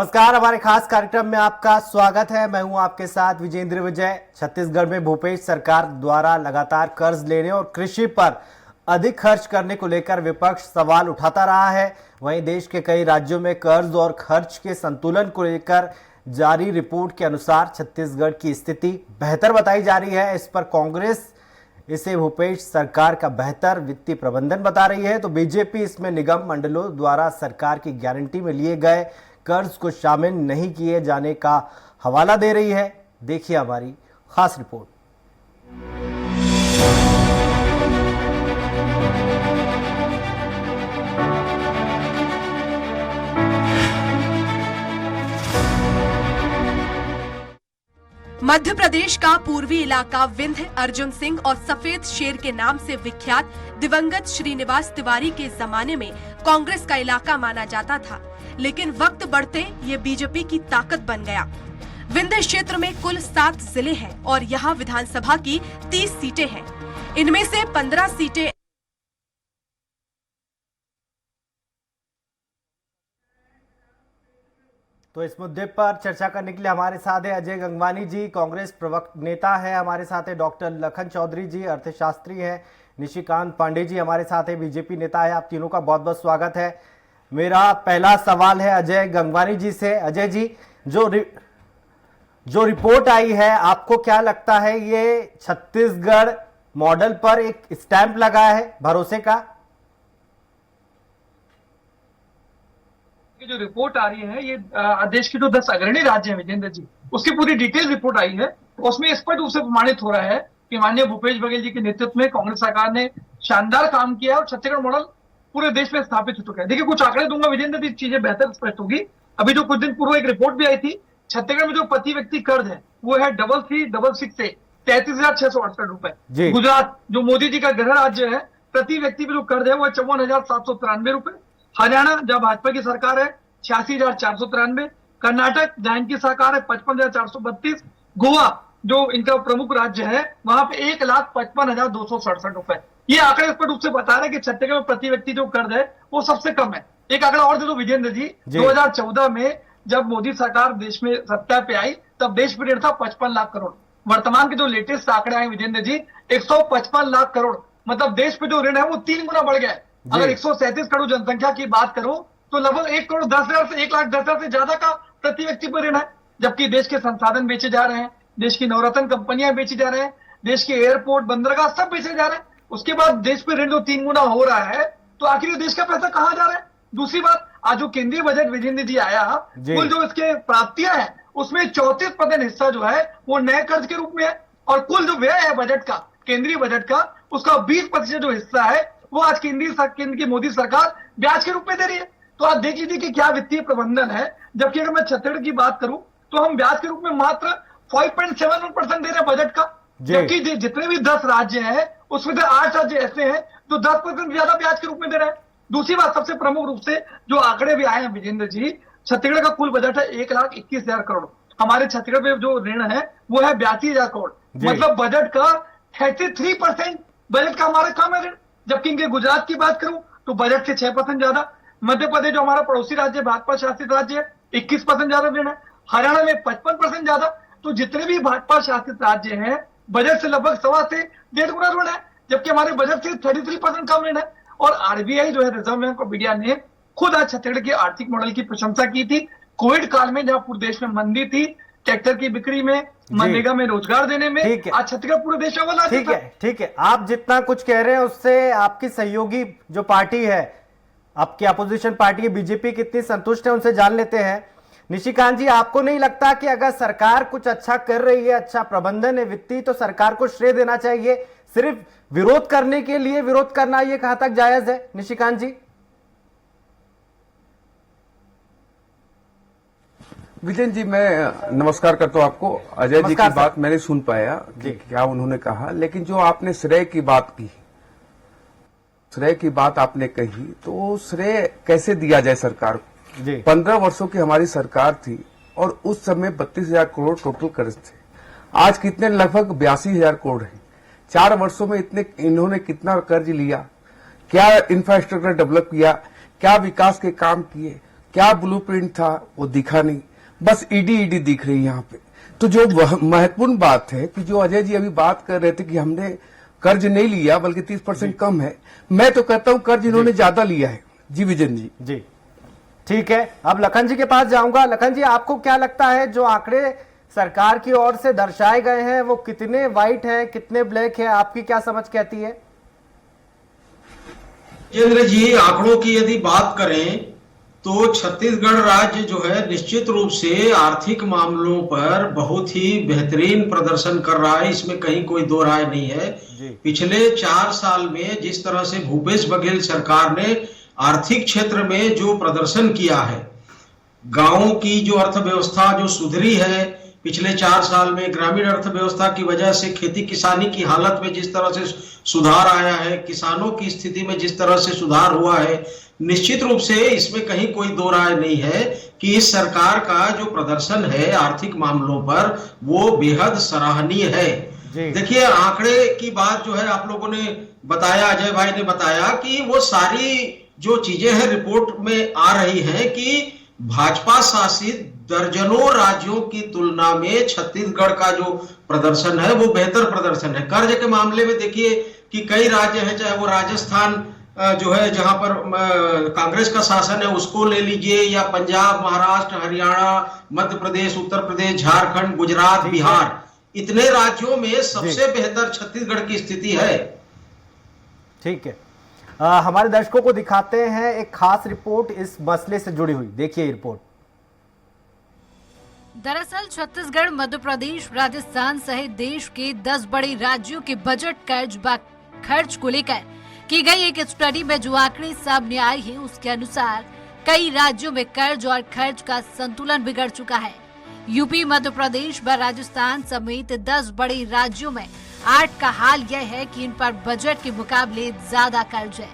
नमस्कार, हमारे खास कार्यक्रम में आपका स्वागत है। मैं हूं आपके साथ विजेंद्र विजय। छत्तीसगढ़ में भूपेश सरकार द्वारा लगातार कर्ज लेने और कृषि पर अधिक खर्च करने को लेकर विपक्ष सवाल उठाता रहा है। वहीं देश के कई राज्यों में कर्ज और खर्च के संतुलन को लेकर जारी रिपोर्ट के अनुसार छत्तीसगढ़ की स्थिति बेहतर बताई जा रही है। इस पर कांग्रेस इसे भूपेश सरकार का बेहतर वित्तीय प्रबंधन बता रही है, तो बीजेपी इसमें निगम मंडलों द्वारा सरकार की गारंटी में लिए गए कर्ज को शामिल नहीं किए जाने का हवाला दे रही है। देखिए हमारी खास रिपोर्ट। मध्य प्रदेश का पूर्वी इलाका विंध्य, अर्जुन सिंह और सफेद शेर के नाम से विख्यात दिवंगत श्रीनिवास तिवारी के जमाने में कांग्रेस का इलाका माना जाता था, लेकिन वक्त बढ़ते ये बीजेपी की ताकत बन गया। विंध्य क्षेत्र में कुल 7 जिले हैं और यहाँ विधानसभा की 30 सीटें हैं। इनमें से 15 सीटें तो इस मुद्दे पर चर्चा करने के लिए हमारे साथ है अजय गंगवानी जी, कांग्रेस प्रवक्ता नेता है। हमारे साथ है डॉक्टर लखन चौधरी जी, अर्थशास्त्री हैं। निशिकांत पांडे जी हमारे साथ है, बीजेपी नेता है। आप तीनों का बहुत बहुत स्वागत है। मेरा पहला सवाल है अजय गंगवानी जी से। अजय जी, जो रिपोर्ट आई है, आपको क्या लगता है ये छत्तीसगढ़ मॉडल पर एक स्टैंप लगा है भरोसे का? जो रिपोर्ट आ रही है ये देश के जो 10 अग्रणी राज्य हैं विजेंद्र जी, उसकी पूरी डिटेल रिपोर्ट आई है। उसमें स्पष्ट रूप से प्रमाणित हो रहा है कि माननीय भूपेश बघेल जी के नेतृत्व में कांग्रेस सरकार ने शानदार काम किया और छत्तीसगढ़ मॉडल पूरे देश में स्थापित हो चुका है। देखिए, कुछ आंकड़े दूंगा विजेंद्र जी, चीजें बेहतर स्पष्ट होगी। अभी जो कुछ दिन पूर्व एक रिपोर्ट भी आई थी, छत्तीसगढ़ में जो प्रति व्यक्ति कर्ज है वो है 3366 से 33,668 रुपए। गुजरात जो मोदी जी का गृह राज्य है, प्रति व्यक्ति पे जो कर्ज है वो 54,793 रुपए। हरियाणा जब भाजपा की सरकार है 86,493। कर्नाटक जहां इनकी सरकार है 55,432। गोवा जो इनका प्रमुख राज्य है वहां पे 1,55,267 रुपए। ये आंकड़े स्पष्ट रूप से बता रहे हैं कि छत्तीसगढ़ में प्रति व्यक्ति जो कर्ज है वो सबसे कम है। एक आंकड़ा और दे दो विजेंद्र जी, 2014 में जब मोदी सरकार देश में सत्ता पे आई तब देश में ऋण था 55 लाख करोड़। वर्तमान के जो लेटेस्ट आंकड़े आए विजेंद्र जी, 155 लाख करोड़, मतलब देश पे जो ऋण है वो 3 गुना बढ़ गया है। अगर 137 करोड़ जनसंख्या की बात करो तो लगभग 1,10,00,000 से 1,10,000 से ज्यादा का प्रति व्यक्ति पर ऋण है। जबकि देश के संसाधन बेचे जा रहे हैं, देश की नवरत्न कंपनियां बेची जा रहे हैं, देश के एयरपोर्ट बंदरगाह सब बेचे जा रहे हैं। उसके बाद देश पे ऋण जो 3 गुना हो रहा है तो आखिर देश का पैसा कहां जा रहा है? दूसरी बात, आज जो केंद्रीय बजट विजेंद्र जी आया, कुल जो इसके प्राप्तियां हैं उसमें 34% हिस्सा जो है वो नए कर्ज के रूप में है। और कुल जो व्यय है बजट का, केंद्रीय बजट का, उसका 20% जो हिस्सा है वो आज केंद्र की मोदी सरकार ब्याज के रूप में दे रही है। तो आप देख लीजिए कि क्या वित्तीय प्रबंधन है। जबकि अगर मैं छत्तीसगढ़ की बात करूं तो हम ब्याज के रूप में मात्र 5.71% दे रहे हैं बजट का, जबकि जितने भी 10 राज्य हैं उसमें से 8 राज्य ऐसे हैं जो 10% ज्यादा ब्याज के रूप में दे रहे हैं। दूसरी बात, सबसे प्रमुख रूप से जो आंकड़े भी आए हैं विजेंद्र जी, छत्तीसगढ़ का कुल बजट है 1,21,000 करोड़। हमारे छत्तीसगढ़ में जो ऋण है वो है 82,000 करोड़। मतलब बजट का 33% बजट का हमारा कम है ऋण। जबकि इनके गुजरात की बात करूं तो बजट से 6% ज्यादा। मध्य प्रदेश जो हमारा पड़ोसी राज्य, भाजपा शासित राज्य है, 21% ज्यादा ऋण है। हरियाणा में 55% ज्यादा। तो जितने भी भाजपा शासित राज्य हैं बजट से लगभग 1.25 से 1.5 गुना ऋण है, जबकि हमारे बजट से 33% कम ऋण है। और आरबीआई जो है, रिजर्व बैंक ऑफ इंडिया ने खुद आज छत्तीसगढ़ के आर्थिक मॉडल की प्रशंसा की थी। कोविड काल में जहां पूरे देश में मंदी थी, ट्रैक्टर की बिक्री में, मनरेगा में रोजगार देने में, आज छत्तीसगढ़ पूरे देश में बना। ठीक है, आप जितना कुछ कह रहे हैं उससे आपकी सहयोगी जो पार्टी है, आपकी अपोजिशन पार्टी है बीजेपी, कितनी संतुष्ट है उनसे जान लेते हैं। निशिकांत जी, आपको नहीं लगता कि अगर सरकार कुछ अच्छा कर रही है, अच्छा प्रबंधन है वित्तीय, तो सरकार को श्रेय देना चाहिए? सिर्फ विरोध करने के लिए विरोध करना ये कहां तक जायज है? निशिकांत जी। विजेंद्र जी, मैं नमस्कार करता हूं आपको। अजय जी की बात मैंने सुन पाया कि क्या उन्होंने कहा, लेकिन जो आपने श्रेय की बात की, श्रेय की बात आपने कही, तो श्रेय कैसे दिया जाए सरकार को? 15 वर्षों की हमारी सरकार थी और उस समय 32,000 करोड़ टोटल कर्ज थे। आज कितने? लगभग 82,000 करोड़ है। 4 वर्षों में इन्होंने कितना कर्ज लिया, क्या इंफ्रास्ट्रक्चर डेवलप किया, क्या विकास के काम किए? क्या ब्लूप्रिंट था वो दिखा नहीं, बस ईडी दिख रही है यहाँ पे। तो जो महत्वपूर्ण बात है कि जो अजय जी अभी बात कर रहे थे कि हमने कर्ज नहीं लिया बल्कि 30% कम है, मैं तो कहता हूं कर्ज इन्होंने ज्यादा लिया है। जी विजेंद्र जी। ठीक है, अब लखन जी के पास जाऊंगा। लखन जी, आपको क्या लगता है जो आंकड़े सरकार की ओर से दर्शाए गए हैं वो कितने व्हाइट हैं, कितने ब्लैक है, आपकी क्या समझ कहती है? विजेंद्र जी, आंकड़ों की यदि बात करें तो छत्तीसगढ़ राज्य जो है निश्चित रूप से आर्थिक मामलों पर बहुत ही बेहतरीन प्रदर्शन कर रहा है, इसमें कहीं कोई दो राय नहीं है। पिछले 4 साल में जिस तरह से भूपेश बघेल सरकार ने आर्थिक क्षेत्र में जो प्रदर्शन किया है, गांवों की जो अर्थव्यवस्था जो सुधरी है पिछले 4 साल में, ग्रामीण अर्थव्यवस्था की वजह से खेती किसानी की हालत में जिस तरह से सुधार आया है, किसानों की स्थिति में जिस तरह से सुधार हुआ है, निश्चित रूप से इसमें कहीं कोई दो राय नहीं है कि इस सरकार का जो प्रदर्शन है आर्थिक मामलों पर वो बेहद सराहनीय है। देखिए, आंकड़े की बात जो है आप लोगों ने बताया, अजय भाई ने बताया कि वो सारी जो चीजें हैं रिपोर्ट में आ रही हैं कि भाजपा शासित दर्जनों राज्यों की तुलना में छत्तीसगढ़ का जो प्रदर्शन है वो बेहतर प्रदर्शन है। कर्ज के मामले में देखिए कि कई राज्य हैं, चाहे वो राजस्थान जो है जहां पर कांग्रेस का शासन है उसको ले लीजिए, या पंजाब, महाराष्ट्र, हरियाणा, मध्य प्रदेश, उत्तर प्रदेश, झारखंड, गुजरात, बिहार, इतने राज्यों में सबसे बेहतर छत्तीसगढ़ की स्थिति है। ठीक है, हमारे दर्शकों को दिखाते हैं एक खास रिपोर्ट इस मसले से जुड़ी हुई। देखिए ये रिपोर्ट। दरअसल छत्तीसगढ़, मध्य प्रदेश, राजस्थान सहित देश के 10 बड़े राज्यों के बजट खर्च को लेकर की गई एक स्टडी में जो आंकड़े सामने आए हैं उसके अनुसार कई राज्यों में कर्ज और खर्च का संतुलन बिगड़ चुका है। यूपी, मध्य प्रदेश व राजस्थान समेत 10 बड़े राज्यों में 8 का हाल यह है कि इन पर बजट के मुकाबले ज्यादा कर्ज है।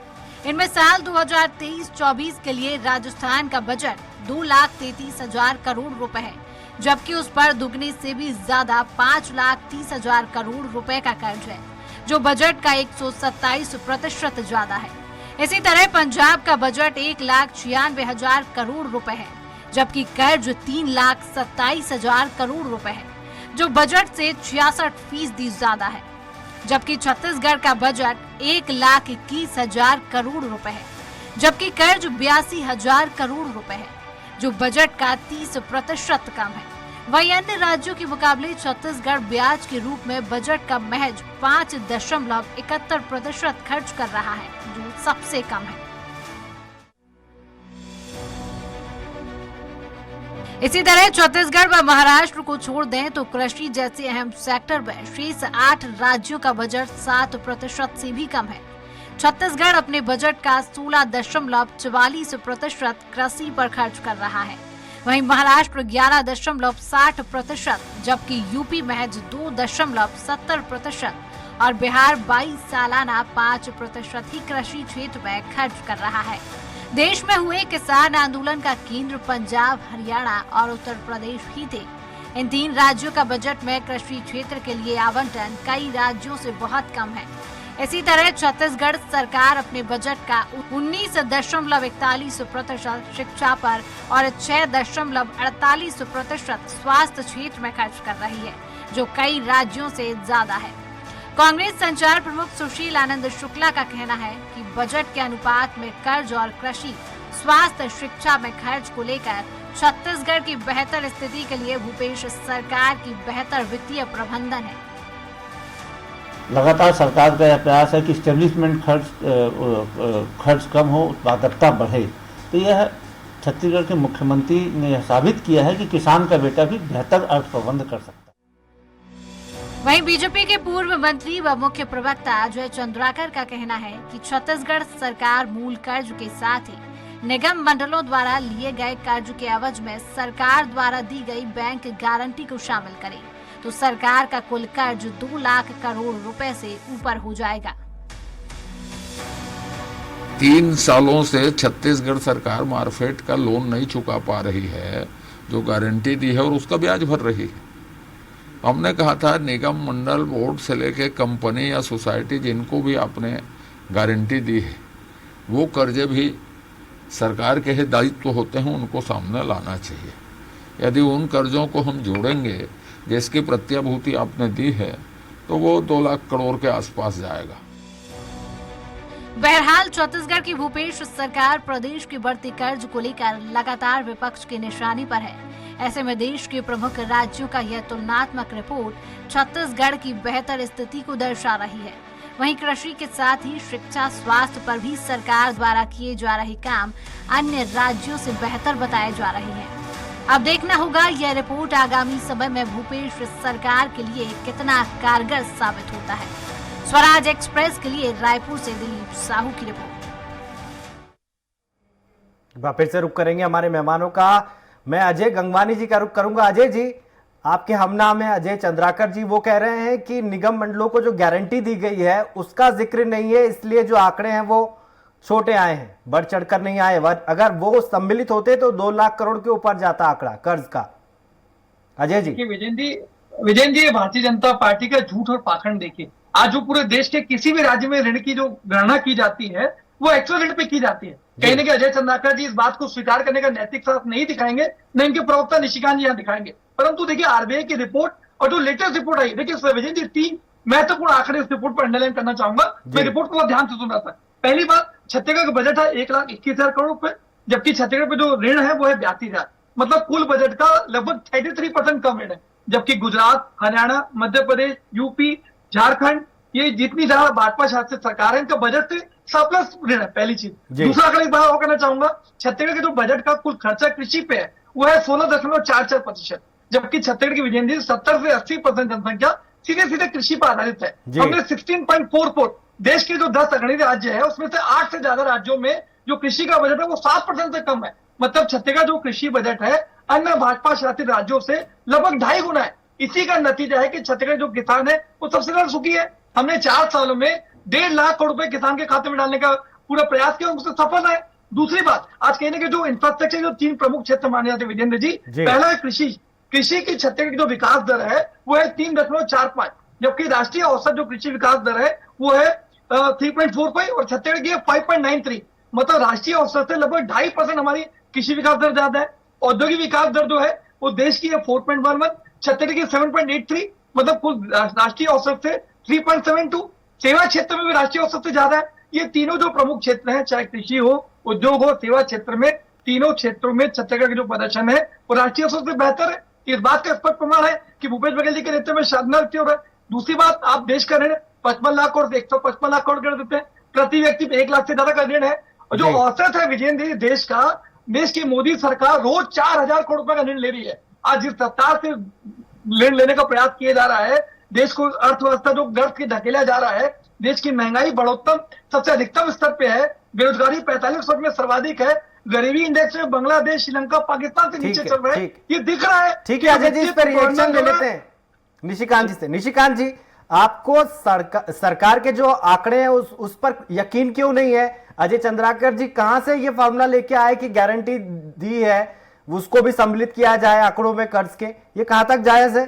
इनमें साल 2023-24 के लिए राजस्थान का बजट 2,33,000 करोड़ रुपए है, जबकि उस पर दुगने से भी ज्यादा 5,30,000 करोड़ रुपए का कर्ज है, जो बजट का 127% ज्यादा है। इसी तरह पंजाब का बजट 1,96,000 करोड़ रुपए है, जबकि कर्ज 3,27,000 करोड़ रुपए है, जो बजट से 66% ज्यादा है। जबकि छत्तीसगढ़ का बजट 1,21,000 करोड़ रुपए है, जबकि कर्ज 82,000 करोड़ रुपए है, जो बजट का 30% कम है। वहीं अन्य राज्यों के मुकाबले छत्तीसगढ़ ब्याज के रूप में बजट का महज 5.71% खर्च कर रहा है, जो सबसे कम है। इसी तरह छत्तीसगढ़ व महाराष्ट्र को छोड़ दें तो कृषि जैसे अहम सेक्टर में शेष 8 राज्यों का बजट 7% से भी कम है। छत्तीसगढ़ अपने बजट का 16.44% कृषि पर खर्च कर रहा है। वहीं महाराष्ट्र 11.60%, जबकि यूपी महज 2.70% और बिहार 22 सालाना 5% ही कृषि क्षेत्र में खर्च कर रहा है। देश में हुए किसान आंदोलन का केंद्र पंजाब, हरियाणा और उत्तर प्रदेश ही थे। इन 3 राज्यों का बजट में कृषि क्षेत्र के लिए आवंटन कई राज्यों से बहुत कम है। इसी तरह छत्तीसगढ़ सरकार अपने बजट का 19.41% शिक्षा पर और 6.48% स्वास्थ्य क्षेत्र में खर्च कर रही है, जो कई राज्यों से ज्यादा है। कांग्रेस संचार प्रमुख सुशील आनंद शुक्ला का कहना है कि बजट के अनुपात में कर्ज और कृषि, स्वास्थ्य, शिक्षा में खर्च को लेकर छत्तीसगढ़ की बेहतर स्थिति के लिए भूपेश सरकार की बेहतर वित्तीय प्रबंधन है। लगातार सरकार का यह प्रयास है कि स्टेब्लिशमेंट खर्च कम हो, उत्पादकता बढ़े। तो यह छत्तीसगढ़ के मुख्यमंत्री ने यह साबित किया है कि किसान का बेटा भी बेहतर अर्थ प्रबंध कर सकता है। वहीं बीजेपी के पूर्व मंत्री व मुख्य प्रवक्ता अजय चंद्राकर का कहना है कि छत्तीसगढ़ सरकार मूल कर्ज के साथ ही निगम मंडलों द्वारा लिए गए कर्ज के एवज में सरकार द्वारा दी गई बैंक गारंटी को शामिल करे तो सरकार का कुल कर्ज 2 लाख करोड़ रुपए से ऊपर हो जाएगा। 3 सालों से छत्तीसगढ़ सरकार मार्फेड का लोन नहीं चुका पा रही है, जो गारंटी दी है, और उसका ब्याज भर रही है। हमने कहा था निगम मंडल बोर्ड से लेके कंपनी या सोसाइटी जिनको भी आपने गारंटी दी है वो कर्जे भी सरकार के ही दायित्व होते हैं, उनको सामने लाना चाहिए। यदि उन कर्जों को हम जोड़ेंगे जिसकी प्रत्याभूति आपने दी है तो वो 2 लाख करोड़ के आसपास जाएगा। बहरहाल छत्तीसगढ़ की भूपेश सरकार प्रदेश के बढ़ते कर्ज को लेकर लगातार विपक्ष की निशानी पर है। ऐसे में देश के प्रमुख राज्यों का यह तुलनात्मक रिपोर्ट छत्तीसगढ़ की बेहतर स्थिति को दर्शा रही है। वहीं कृषि के साथ ही शिक्षा, स्वास्थ्य पर भी सरकार द्वारा किए जा रहे काम अन्य राज्यों से बेहतर बताए जा रहे हैं। अब देखना होगा यह रिपोर्ट आगामी समय में भूपेश सरकार के लिए कितना कारगर साबित होता है। स्वराज एक्सप्रेस के लिए रायपुर से दिलीप साहू की रिपोर्ट। फिर से रुक करेंगे हमारे मेहमानों का। मैं अजय गंगवानी जी का रुक करूंगा। अजय जी, आपके हम नाम है अजय चंद्राकर जी, वो कह रहे हैं कि निगम मंडलों को जो गारंटी दी गई है उसका जिक्र नहीं है, इसलिए जो आंकड़े हैं वो छोटे आए हैं, बढ़ चढ़कर नहीं आए। अगर वो सम्मिलित होते तो 2 लाख करोड़ के ऊपर जाता आंकड़ा कर्ज का। अजय जी। विजयन जी, भारतीय जनता पार्टी का झूठ और पाखंड देखिए। आज जो पूरे देश के किसी भी राज्य में ऋण की जो गणना की जाती है वो एक्चुअल ऋण पे की जाती है। कहीं ना कहीं अजय चंद्राकर जी इस बात को स्वीकार करने का नैतिक साथ नहीं दिखाएंगे, न इनके प्रवक्ता निशिकांत जी यहाँ दिखाएंगे। परंतु देखिए, आरबीआई की रिपोर्ट और जो लेटेस्ट रिपोर्ट आई, देखिए विजय जी 3 महत्वपूर्ण आंकड़े इस रिपोर्ट पर अंडरलाइन करना चाहूंगा। मैं रिपोर्ट को ध्यान से सुन रहा था। पहली बात, छत्तीसगढ़ का बजट है 1,21,000 करोड़ रुपए, जबकि छत्तीसगढ़ पे जो ऋण है वो है 82,000, मतलब कुल बजट का लगभग 33% कम ऋण है। जबकि गुजरात, हरियाणा, मध्य प्रदेश, यूपी, झारखंड, ये जितनी ज्यादा भाजपा शासित सरकार है इनका बजट से सरप्लस ऋण है। पहली चीज। दूसरा आंकड़ा एक बार और कहना चाहूंगा, छत्तीसगढ़ के जो बजट का कुल खर्चा कृषि पे है वो है 16.44%, जबकि छत्तीसगढ़ की विजय 70 से 80% जनसंख्या सीधे सीधे कृषि पर आधारित है। हमने 16.44 देश के जो 10 अग्रणी राज्य है उसमें से 8 से ज्यादा राज्यों में जो कृषि का बजट है वो 7% से कम है। मतलब छत्तीसगढ़ जो कृषि बजट है अन्य भाजपा शासित राज्यों से लगभग 2.5 गुना है। इसी का नतीजा है कि छत्तीसगढ़ जो किसान है वो सबसे ज्यादा सुखी है। हमने 4 सालों में 1.5 लाख करोड़ रुपए किसान के खाते में डालने का पूरा प्रयास किया, उससे सफल है। दूसरी बात, आज कहने के जो इंफ्रास्ट्रक्चर जो 3 प्रमुख क्षेत्र माने जाते हैं विजेंद्र जी, पहला है कृषि। कृषि की छत्तीसगढ़ की जो विकास दर है वो है 3.45, जबकि राष्ट्रीय औसत जो कृषि विकास दर है वो है 3.45 और छत्तीसगढ़ की 5.93, मतलब राष्ट्रीय औसत से लगभग 2.5% हमारी कृषि विकास दर ज्यादा है। औद्योगिक विकास दर जो है वो देश की है 4.11, छत्तीसगढ़ की 7.83, मतलब कुल राष्ट्रीय औसत से 3.72। सेवा क्षेत्र में भी राष्ट्रीय औसत से ज्यादा है। ये तीनों जो प्रमुख क्षेत्र हैं, चाहे कृषि हो, उद्योग हो, सेवा क्षेत्र में, तीनों क्षेत्रों में छत्तीसगढ़ का जो प्रदर्शन है वो राष्ट्रीय औसत से बेहतर है। इस बात का स्पष्ट प्रमाण है कि भूपेश बघेल जी के नेतृत्व में शानदार हो रहा है। दूसरी बात, आप देश का ऋण 55 लाख करोड़ 155 लाख करोड़ कर देते हैं, प्रति व्यक्ति 1 लाख से ज्यादा का ऋण है। और जो औसत है विजेंद्र जी देश का, देश की मोदी सरकार रोज 4,000 करोड़ रुपए का ऋण ले रही है। आज जिस रफ्तार से ऋण लेने का प्रयास किया जा रहा है, देश को अर्थव्यवस्था जो गर्भ की धकेला जा रहा है, देश की महंगाई बढ़ोत्तम सबसे अधिकतम स्तर पे है, बेरोजगारी 45% में सर्वाधिक है, गरीबी इंडेक्स में बांग्लादेश, श्रीलंका, पाकिस्तान से नीचे चल रहा है। ये दिख रहा है। ठीक है अजय जी, इस पर रिएक्शन ले लेते हैं निशिकांत जी से। निशिकांत जी, आपको सरकार के जो आंकड़े हैं उस पर यकीन क्यों नहीं है? अजय चंद्राकर जी कहां से ये फॉर्मूला लेके आए कि गारंटी दी है उसको भी सम्मिलित किया जाए आंकड़ों में कर्ज के? ये कहां तक जायज है?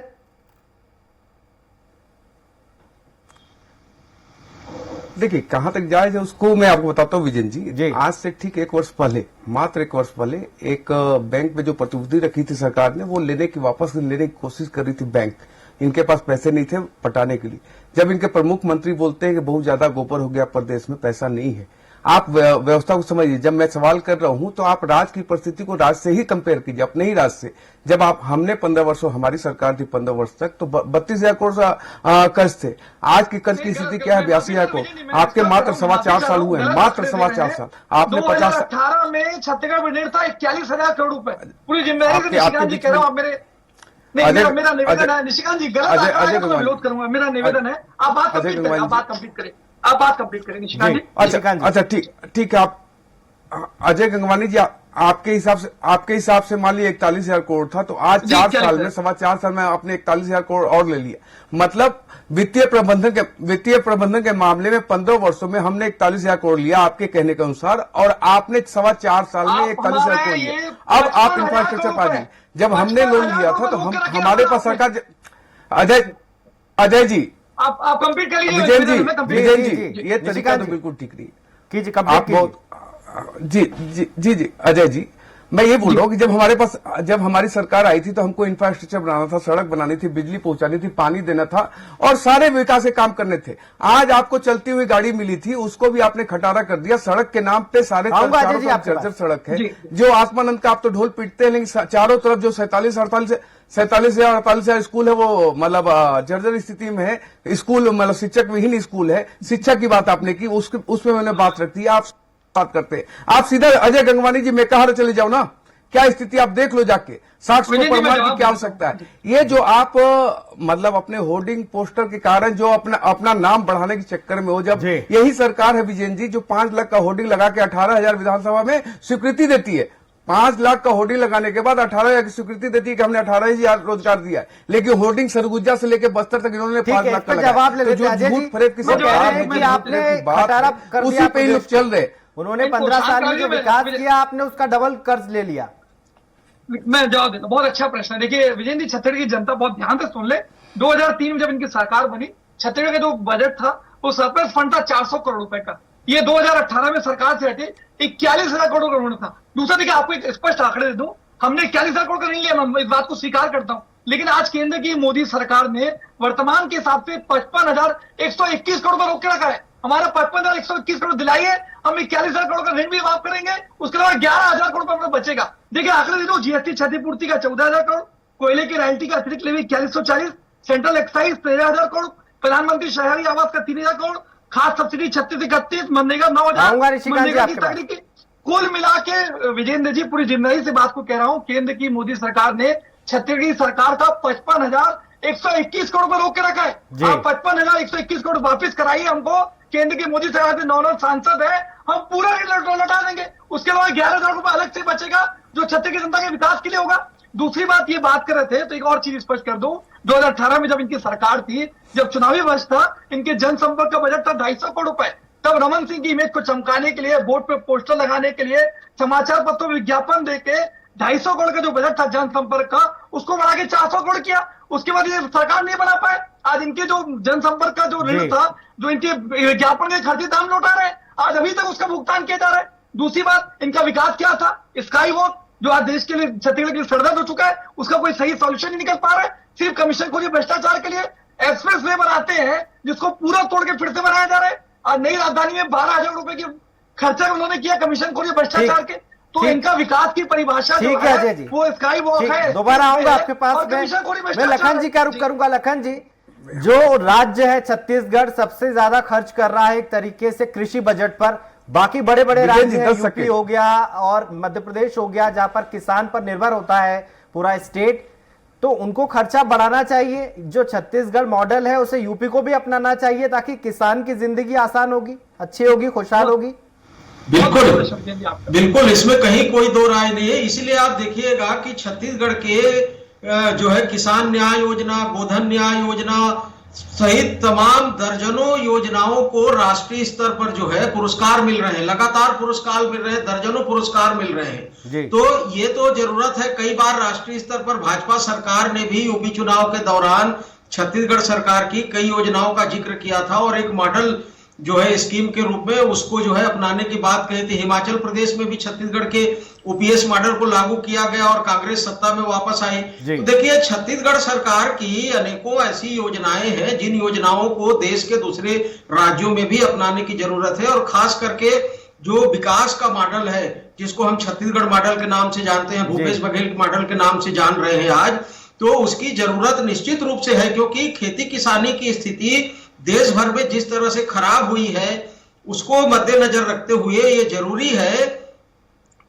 देखिए, कहां तक जायज है उसको मैं आपको बताता हूं विजन जी। आज से ठीक 1 वर्ष पहले, मात्र 1 वर्ष पहले, एक बैंक में जो प्रतिभूति रखी थी सरकार ने, वो वापस लेने की कोशिश कर रही थी बैंक। इनके पास पैसे नहीं थे पटाने के लिए। जब इनके प्रमुख मंत्री बोलते हैं कि बहुत ज्यादा गोबर हो गया प्रदेश में, पैसा नहीं है। आप व्यवस्था को समझिए। जब मैं सवाल कर रहा हूं तो आप राज्य की परिस्थिति को राज्य से ही कंपेयर कीजिए, अपने ही राज्य से। जब हमने 15 वर्षों, हमारी सरकार थी 15 वर्ष तक, तो 32,000 करोड़ कर्ज थे। आज की कर्ज की स्थिति क्या है? 82,000 करोड़। आपके मात्र 4.25 साल हुए हैं, मात्र 4.25 साल। आपने 2018 में छत्तीसगढ़ में ऋण था 41,000 करोड़ रुपए। पूरी जिम्मेदारी से निशिकांत जी कह रहा हूं, मेरा निवेदन है निशिकांत जी, गलत विरोध करूंगा। मेरा निवेदन है आप बात कंप्लीट करें। आप बात कंप्लीट करें निशिकांत जी। अच्छा ठीक है। आप अजय गंगवानी जी, आपके हिसाब से मान लीजिए 41,000 करोड़ था, तो आज 4 साल में, 4.25 साल में आपने 41,000 करोड़ और ले लिया। मतलब वित्तीय प्रबंधन के मामले में 15 वर्षों में हमने 41,000 करोड़ लिया आपके कहने के अनुसार, और आपने 4.25 साल में 41,000 करोड़ लिया। अब आप इंफ्रास्ट्रक्चर पा जाए। जब हमने लोन लिया था तो हमारे पास सरकार, अजय जी आप कंप्लीट कर लीजिए। विजय जी, ये तरीका तो बिल्कुल ठीक नहीं। आप बहुत जी अजय जी, मैं ये बोल रहा हूँ कि जब हमारी सरकार आई थी तो हमको इंफ्रास्ट्रक्चर बनाना था, सड़क बनानी थी, बिजली पहुंचानी थी, पानी देना था और सारे विकास के काम करने थे। आज आपको चलती हुई गाड़ी मिली थी, उसको भी आपने खटारा कर दिया। सड़क के नाम पे सारे जर्जर सड़क है, जो आसमानंद का आप तो ढोल पीटते हैं, लेकिन चारों तरफ जो 47,000 स्कूल है वो मतलब जर्जर स्थिति में है। स्कूल मतलब शिक्षक विहीन स्कूल है। शिक्षा की बात आपने की, उसमें मैंने बात रख दी। आप बात करते हैं, आप सीधा अजय गंगवानी जी मेकाहारा चले जाओ ना, क्या स्थिति आप देख लो जाके। 60 प्रमाण की क्या आवश्यकता है? ये जो आप मतलब अपने होर्डिंग पोस्टर के कारण जो अपना नाम बढ़ाने के चक्कर में हो, जब यही सरकार है विजयन जी जो 5 लाख का होर्डिंग लगा के 18,000 विधानसभा में स्वीकृति देती है। 5 लाख का होर्डिंग लगाने के बाद 18,000 की स्वीकृति देती है कि हमने 18,000 रोजगार दिया है, लेकिन होर्डिंग सरगुजा से लेकर बस्तर तक इन्होंने 5 लाख का जवाब ले लेते हैं। उसी पे लोग चल रहे। उन्होंने 15 साल में जो विकास किया, आपने उसका डबल कर्ज ले लिया। मैं जवाब देता हूं, बहुत अच्छा प्रश्न है। देखिए विजय जी, छत्तीसगढ़ की जनता बहुत ध्यान से सुन ले। 2003 में जब इनकी सरकार बनी, छत्तीसगढ़ का जो बजट था वो सरप्लस फंड था 400 करोड़ रुपए का। ये 2018 में सरकार से हटे 41,000 करोड़ का ऋण था। दूसरा देखिए, आपको एक स्पष्ट आंकड़े दे दूं, हमने 41,000 करोड़ का नहीं लिया, मैं इस बात को स्वीकार करता हूं, लेकिन आज केंद्र की मोदी सरकार ने वर्तमान के हिसाब से 55,121 करोड़ का रोक के रखा है। हमारा 55,121 करोड़ दिलाई है, हम 41,000 करोड़ का ऋण भी माफ करेंगे, उसके अलावा 11,000 करोड़ रुपए बचेगा। देखिए आंकड़े दे दो, जीएसटी क्षतिपूर्ति का 14,000 करोड़, कोयले की रॉयल्टी का अतिरिक्त लेवी 4140, सेंट्रल एक्साइज 13,000 करोड़, प्रधानमंत्री शहरी आवास का 3,000 करोड़, खास सब्सिडी 3631, मनरेगा 9,000। कुल मिला के विजेंद्र जी, पूरी जिम्मेदारी से बात को कह रहा हूं, केंद्र की मोदी सरकार ने छत्तीसगढ़ की सरकार का 55,121 करोड़ पर रोक के रखा है। आप 55,121 करोड़ वापिस कराइए हमको। केंद्र की मोदी सरकार के 9 सांसद है, हम पूरा लौटा देंगे। उसके अलावा 11,000 रुपए अलग से बचेगा जो छत्तीसगढ़ की जनता के विकास के लिए होगा। दूसरी बात, ये बात कर रहे थे तो एक और चीज स्पष्ट कर दूं, 2018 में जब इनकी सरकार थी, जब चुनावी वर्ष था, इनके जनसंपर्क का बजट था 250 करोड़ रुपए। तब रमन सिंह की इमेज को चमकाने के लिए, बोर्ड पे पोस्टर लगाने के लिए, समाचार पत्रों में विज्ञापन देके 250 करोड़ का जो बजट था जनसंपर्क का, उसको बढ़ा के 400 करोड़ किया। उसके बाद ये सरकार नहीं बना पाए। आज इनके जो जनसंपर्क का जो ऋण था, जो इनके विज्ञापन के खर्चे दाम लौटा रहे, आज अभी तक उसका भुगतान किया जा रहा है। दूसरी बात, इनका विकास क्या था? स्काई वॉक, जो आज देश के लिए, छत्तीसगढ़ के लिए सरदर्द हो चुका है, उसका कोई सही सॉल्यूशन नहीं निकल पा रहा है। सिर्फ कमीशन खोजी भ्रष्टाचार के लिए एक्सप्रेस वे बनाते हैं, जिसको पूरा तोड़ के फिर से बनाया जा रहा है। आज नई राजधानी में 12,000 रुपए की खर्चा उन्होंने किया कमीशन खोजी भ्रष्टाचार के। तो इनका विकास की परिभाषा जो है वो स्काई वॉक है। दोबारा आऊंगा आपके पास मैं लखन जी का रुख करूंगा। लखन जी, जो राज्य है छत्तीसगढ़ सबसे ज्यादा खर्च कर रहा है एक तरीके से कृषि बजट पर, बाकी बड़े बड़े राज्य हैं, यूपी हो गया और मध्य प्रदेश हो गया, जहां पर किसान पर निर्भर होता है पूरा स्टेट, तो उनको खर्चा बढ़ाना चाहिए। जो छत्तीसगढ़ मॉडल है उसे यूपी को भी अपनाना चाहिए, ताकि किसान की जिंदगी आसान होगी, अच्छी होगी, खुशहाल होगी। बिल्कुल, इसमें कहीं कोई दो राय नहीं है। इसीलिए आप देखिएगा कि छत्तीसगढ़ के जो है किसान न्याय योजना, गोधन न्याय योजना सहित तमाम दर्जनों योजनाओं को राष्ट्रीय स्तर पर जो है पुरस्कार मिल रहे हैं, लगातार पुरस्कार मिल रहे हैं, दर्जनों पुरस्कार मिल रहे हैं। तो ये तो जरूरत है। कई बार राष्ट्रीय स्तर पर भाजपा सरकार ने भी यूपी चुनाव के दौरान छत्तीसगढ़ सरकार की कई योजनाओं का जिक्र किया था और एक मॉडल जो है स्कीम के रूप में उसको जो है अपनाने की बात कही थी। हिमाचल प्रदेश में भी छत्तीसगढ़ के ओपीएस मॉडल को लागू किया गया और कांग्रेस सत्ता में वापस आई। तो देखिए, छत्तीसगढ़ सरकार की अनेकों ऐसी योजनाएं हैं जिन योजनाओं को देश के दूसरे राज्यों में भी अपनाने की जरूरत है। और खास करके जो विकास का मॉडल है, जिसको हम छत्तीसगढ़ मॉडल के नाम से जानते हैं, भूपेश बघेल मॉडल के नाम से जान रहे हैं आज, तो उसकी जरूरत निश्चित रूप से है। क्योंकि खेती किसानी की स्थिति देश भर में जिस तरह से खराब हुई है, उसको मद्देनजर रखते हुए ये जरूरी है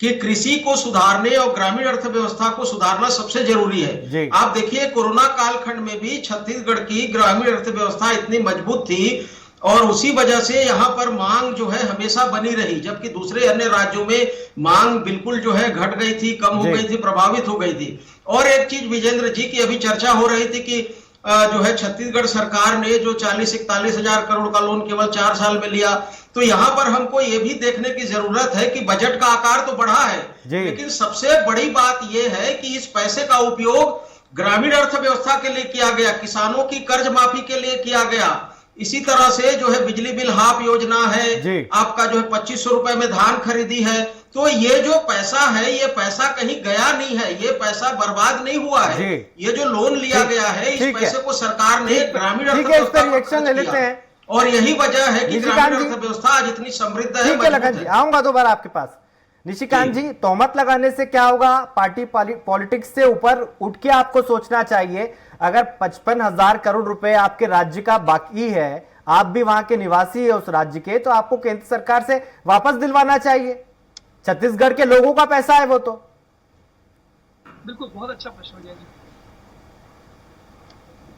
कि कृषि को सुधारने और ग्रामीण अर्थव्यवस्था को सुधारना सबसे जरूरी है। आप देखिए, कोरोना कालखंड में भी छत्तीसगढ़ की ग्रामीण अर्थव्यवस्था इतनी मजबूत थी और उसी वजह से यहाँ पर मांग जो है हमेशा बनी रही, जबकि दूसरे अन्य राज्यों में मांग बिल्कुल जो है घट गई थी, कम हो गई थी, प्रभावित हो गई थी। और एक चीज विजेंद्र जी की अभी चर्चा हो रही थी कि जो है छत्तीसगढ़ सरकार ने जो 40-41 हजार करोड़ का लोन केवल 4 साल में लिया, तो यहाँ पर हमको ये भी देखने की जरूरत है कि बजट का आकार तो बढ़ा है, लेकिन सबसे बड़ी बात यह है कि इस पैसे का उपयोग ग्रामीण अर्थव्यवस्था के लिए किया गया, किसानों की कर्ज माफी के लिए किया गया, इसी तरह से जो है बिजली बिल हाफ योजना है, जी। आपका जो है 2500 रुपए में धान खरीदी है। तो ये जो पैसा है, ये पैसा कहीं गया नहीं है, ये पैसा बर्बाद नहीं हुआ है। जी। ये जो लोन लिया गया है, इस ठीक है। पैसे को सरकार ने ग्रामीण ठीक है, इस पर अर्थव्यवस्था पर रिएक्शन ले खर्च लेते किया। हैं। और यही वजह है कि निशिकांत ग्रामीण जी। अर्थव्यवस्था आज इतनी समृद्ध है, ठीक है मजबूत लखन जी, है। आऊंगा दोबारा आपके पास। निशिकांत जी, तोहमत लगाने से क्या होगा? पार्टी पॉलिटिक्स से ऊपर उठ के आपको सोचना चाहिए। अगर 55,000 करोड़ रुपए आपके राज्य का बाकी है, आप भी वहां के निवासी है उस राज्य के, तो आपको केंद्र सरकार से वापस दिलवाना चाहिए। छत्तीसगढ़ के लोगों का पैसा है वो तो। बिल्कुल, बहुत अच्छा प्रश्न है जी।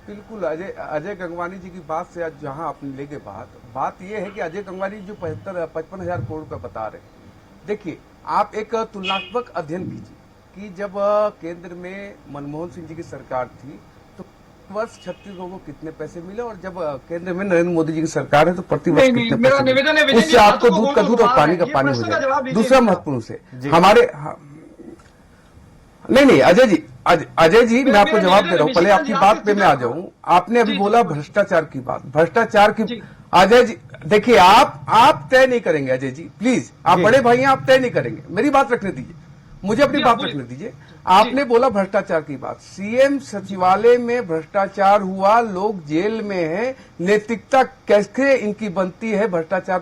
बिल्कुल, अजय गंगवानी जी की बात से आज जहां आपने लेके बात यह है कि अजय गंगवानी जो 55,000 करोड़ रुपए बता रहे हैं, देखिए आप एक तुलनात्मक अध्ययन कीजिए कि जब केंद्र में मनमोहन सिंह जी की सरकार थी तो वर्ष छत्तीसगढ़ को कितने पैसे मिले, और जब केंद्र में नरेंद्र मोदी जी की सरकार है तो प्रति वर्ष नहीं, कितने मेरा पैसे निवेदन है मिले। विजय जी, उससे आपको बातों को दूध का दूध और पानी का ये पानी हो प्रश्न का जवाब जाए। दीजिए। दूसरा महत्वपूर्ण से जी। हमारे नहीं अजय जी मैं आपको जवाब दे रहा हूँ, पहले आपकी बात पे मैं आ जाऊं। आपने अभी बोला भ्रष्टाचार की बात, भ्रष्टाचार की। अजय जी देखिए, आप तय नहीं करेंगे अजय जी, प्लीज, आप बड़े भाई हैं, आप तय नहीं करेंगे। मेरी बात रखने दीजिए, मुझे अपनी बात रखने दीजिए। आपने बोला भ्रष्टाचार की बात, सीएम सचिवालय में भ्रष्टाचार हुआ, लोग जेल में हैं, नैतिकता कैसे इनकी बनती है भ्रष्टाचार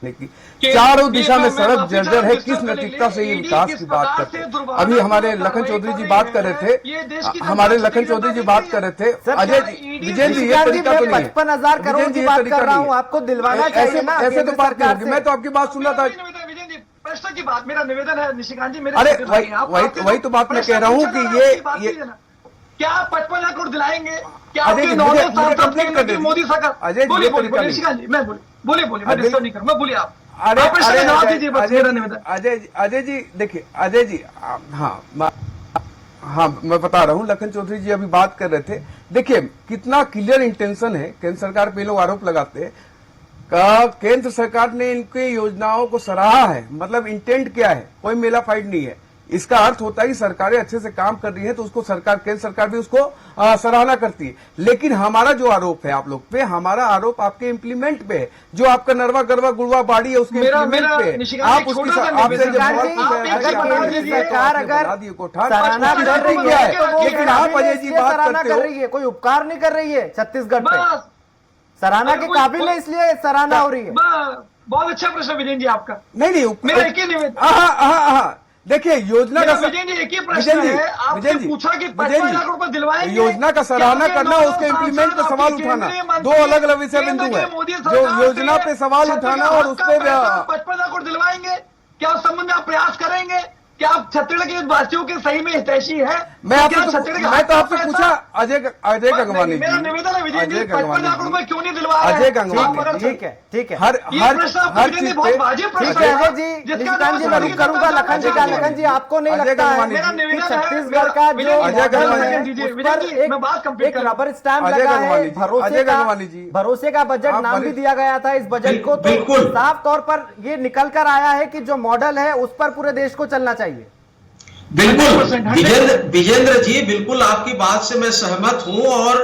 पे की? चारों दिशा में सड़क जर्जर है, किस नैतिकता से ये विकास की बात करते हैं? अभी हमारे लखन चौधरी जी बात कर रहे थे, हमारे लखन चौधरी जी बात कर रहे थे। अजय जी, विजय जी, ये तरीका तो नहीं है। 55,000 करोड़ की बात कर रहा हूं, आपको दिलवाना चाहिए ना। ऐसे तो बात नहीं होगी। मैं तो आपकी बात सुन रहा था। विजय जी, प्रश्न की बात, मेरा निवेदन है निशिकांत जी, मेरे अरे छोटे भाई हैं, आप वही तो बात मैं कह रहा हूँ कि ये क्या 55,000 करोड़ दिलाएंगे? क्या अजय आपके जी, नॉर्मल मुझे कंप्लीट कर सांसद दीजिए। मोदी सरकार? अजय जी, बोलिए ये तरीका नहीं। निशिकांत जी, मैं बोलिए, मैं अजय- डिस्टर्ब नहीं करूंगा, बोलिए आप। अरे आप प्रश्न का जवाब अरे दीजिए, बस मेरा निवेदन। अजय जी देखिए, अजय जी हाँ मैं बता रहा हूँ। लखन चौधरी जी अभी बात कर रहे थे, देखिए कितना क्लियर इंटेंशन है केंद्र सरकार पे। लोग आरोप लगाते हैं केंद्र सरकार ने इनकी योजनाओं को सराहा है, मतलब इंटेंट क्या है, कोई मेला फाइट नहीं है। इसका अर्थ होता है कि सरकारें अच्छे से काम कर रही है तो उसको केंद्र सरकार भी उसको सराहना करती है। लेकिन हमारा जो आरोप है आप लोग पे, हमारा आरोप आपके इम्प्लीमेंट पे है। जो आपका नरवा गरवा गुड़वा बाड़ी है उसके इम्प्लीमेंट पे आप उसकी आपसे जब सरकार अगर सराहना कर रही है तो वो लेकिन आप अजय जी बात सराहना करते कर हो, रही है, कोई उपकार नहीं कर रही है छत्तीसगढ़ पे। बस, सराहना के काबिल है, इसलिए सराहना हो रही है। बहुत अच्छा प्रश्न विजय जी आपका। नहीं मेरा एक ही निवेदन, देखिए योजना का विजय जी एक ही प्रश्न है, आपसे पूछा कि 55 लाख रुपए दिलवाएंगे। योजना का सराहना करना, उसके इम्प्लीमेंट पे सवाल उठाना, दो अलग अलग विषय बिंदु है। जो योजना पे सवाल उठाना और उस पे 55 लाख रुपए दिलवाएंगे, क्या उस संबंध में आप प्रयास करेंगे? क्या आप छत्तीसगढ़ के वासियों के सही में हितैषी है? मैं तो आपसे पूछा अजय गंगवानी जी, मेरा निवेदन है विजय जी, 55 लाख रुपए क्यों नहीं दिलवा रहे? अजय गंगवानी, ठीक है हर चीज पे ठीक है अजय जी। निशिकांत जी मैं रुक करूंगा लखन जी आपको नहीं लगता है कि छत्तीसगढ़ का जो मॉडल है उस पर एक रबर स्टैंप लगा है, भरोसे का बजट नाम भी दिया गया था इस बजट को, तो साफ तौर पर ये निकल कर आया है कि जो मॉडल है उस पर पूरे देश को चलना चाहिए। बिल्कुल विजेंद्र जी, बिल्कुल आपकी बात से मैं सहमत हूं, और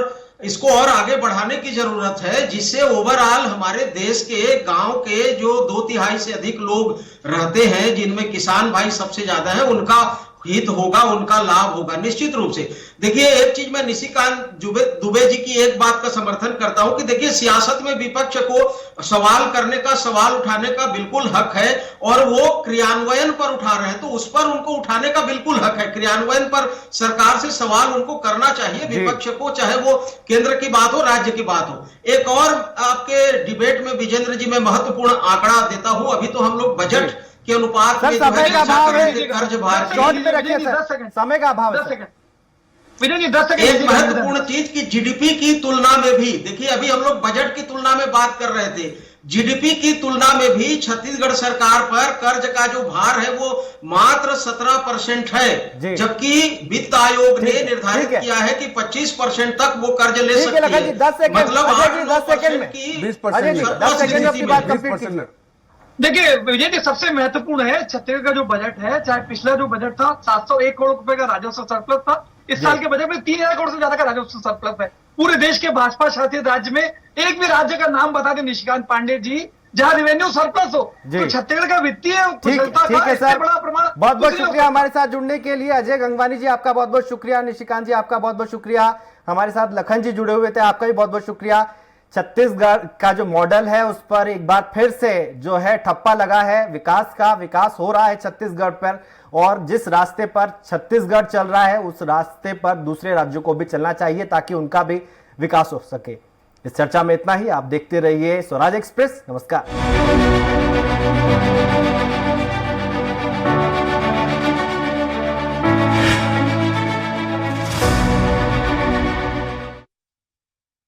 इसको और आगे बढ़ाने की जरूरत है, जिससे ओवरऑल हमारे देश के गांव के जो 2/3 से अधिक लोग रहते हैं, जिनमें किसान भाई सबसे ज्यादा है, उनका हित होगा, उनका लाभ होगा निश्चित रूप से। देखिए एक चीज मैं निशिकांत दुबे जी की एक बात का समर्थन करता हूं कि देखिए सियासत में विपक्ष को सवाल करने का, सवाल उठाने का बिल्कुल हक है, और वो क्रियान्वयन पर उठा रहे हैं तो उस पर उनको उठाने का बिल्कुल हक है। क्रियान्वयन पर सरकार से सवाल उनको करना चाहिए विपक्ष को, चाहे वो केंद्र की बात हो, राज्य की बात हो। एक और आपके डिबेट में विजेंद्र जी मैं महत्वपूर्ण आंकड़ा देता हूं। अभी तो हम लोग बजट के अनुपात में समय का अभाव है, कर्ज भार शॉर्ट में रखिए सर, समय का अभाव है। 10 सेकंड एक महत्वपूर्ण चीज की जीडीपी की तुलना में भी, देखिए अभी हम लोग बजट की तुलना में बात कर रहे थे, जीडीपी की तुलना में भी छत्तीसगढ़ सरकार पर कर्ज का जो भार है वो मात्र 17% है, जबकि वित्त आयोग ने निर्धारित किया है कि 25% तक वो कर्ज ले सकती है। 10 सेकंड, मतलब 10 सेकंड में 20% 10 सेकंड की बात कंप्लीट कीजिए। देखिए विजय जी, सबसे महत्वपूर्ण है छत्तीसगढ़ का जो बजट है, चाहे पिछला जो बजट था 701 करोड़ रुपए का राजस्व सरप्लस था, इस साल के बजट में 3,000 करोड़ से ज्यादा का राजस्व सरप्लस है। पूरे देश के भाजपा शासित राज्य में एक भी राज्य का नाम बता दें निशिकांत पांडे जी जहां रेवेन्यू सरप्लस हो। तो छत्तीसगढ़ का वित्तीय कुशलता का है इससे सर, बड़ा प्रमाण बहुत बहुत शुक्रिया हमारे साथ जुड़ने के लिए। अजय गंगवानी जी आपका बहुत बहुत शुक्रिया, निशिकांत जी आपका बहुत बहुत शुक्रिया, हमारे साथ लखन जी जुड़े हुए थे, आपका भी बहुत बहुत शुक्रिया। छत्तीसगढ़ का जो मॉडल है उस पर एक बार फिर से जो है ठप्पा लगा है, विकास हो रहा है छत्तीसगढ़ पर, और जिस रास्ते पर छत्तीसगढ़ चल रहा है उस रास्ते पर दूसरे राज्यों को भी चलना चाहिए ताकि उनका भी विकास हो सके। इस चर्चा में इतना ही, आप देखते रहिए स्वराज एक्सप्रेस। नमस्कार।